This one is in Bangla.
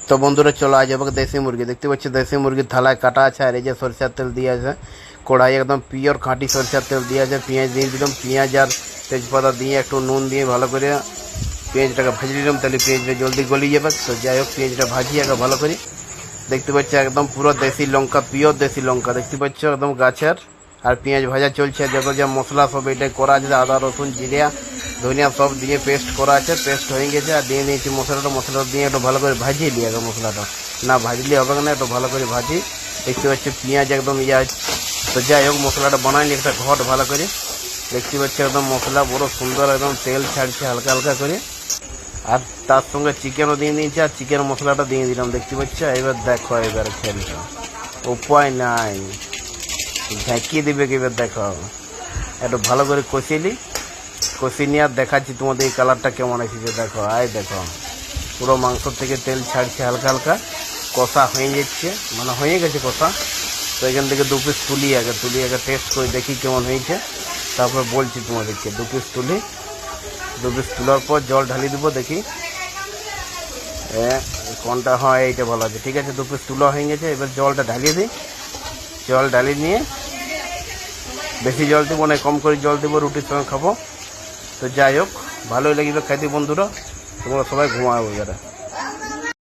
তো বন্ধুরা চলো আজ হবে দেশি মুরগি। দেখতে পাচ্ছ দেশি মুরগির থালায় কাটা আছে, আর এই যে সরষের তেল দিয়ে আছে কড়াই, একদম পিওর খাঁটি সরষের তেল দিয়ে আছে। পেঁয়াজ দিয়ে দিলাম, পেঁয়াজ আর তেজপাতা দিয়ে একটু নুন দিয়ে ভালো করে পেঁয়াজটাকে ভাজি দিলাম, তাহলে পেঁয়াজটা জলদি গলি যাবে। তো যাই হোক, পেঁয়াজটা ভাজি আগে ভালো করে। দেখতে পাচ্ছ একদম পুরো দেশি লঙ্কা, পিওর দেশি লঙ্কা দেখতে পাচ্ছ একদম গাছের। আর পেঁয়াজ ভাজা চলছে, যত যা মশলা সব এটাই করা আছে, আদা রসুন জিরা ধনিয়া সব দিয়ে পেস্ট করা আছে, পেস্ট হয়ে গেছে। আর দিয়ে নিয়েছি মশলাটা দিয়ে একটু ভালো করে ভাজিয়ে নিই আগে। মশলাটা না ভাজলে হবে না, একটু ভালো করে ভাজি। দেখতে পাচ্ছি পেঁয়াজ একদম তো যাই হোক, মশলাটা বানাইনি একটা ঘট ভালো করে। দেখতে পাচ্ছি একদম মশলা বড় সুন্দর, একদম তেল ছাড়ছে হালকা হালকা করে। আর তার সঙ্গে চিকেনও দিয়ে নিয়েছি, আর চিকেন মশলাটা দিয়ে দিলাম। দেখতে পাচ্ছ, এবার দেখো এবার খেলটা উপায় নাই, ঝাঁকিয়ে দিবে কি। এবার দেখো একটু ভালো করে কষিয়ে নিয়ে আর দেখাচ্ছি তোমাদের এই কালারটা কেমন এসেছে। দেখো দেখো পুরো মাংস থেকে তেল ছাড়ছে হালকা হালকা, কষা হয়ে যাচ্ছে, মানে হয়ে গেছে কষা। তো এখান থেকে দু পিস তুলি আগে টেস্ট করে দেখি কেমন হয়েছে, তারপর বলছি তোমাদেরকে। দু পিস তোলার পর জল ঢালি দেবো, দেখি কোনটা হয়। এইটা ভালো আছে, ঠিক আছে। দু পিস তুলা হয়ে গেছে, এবার জলটা ঢালিয়ে দিই। জল ঢালিয়ে নিয়ে বেশি জল দেবো না, কম করে জল দেবো, রুটির সঙ্গে খাবো। তো যাই হোক, ভালোই লাগবে খাইতে বন্ধুরা। তোমরা সবাই ঘুমাও এবারে।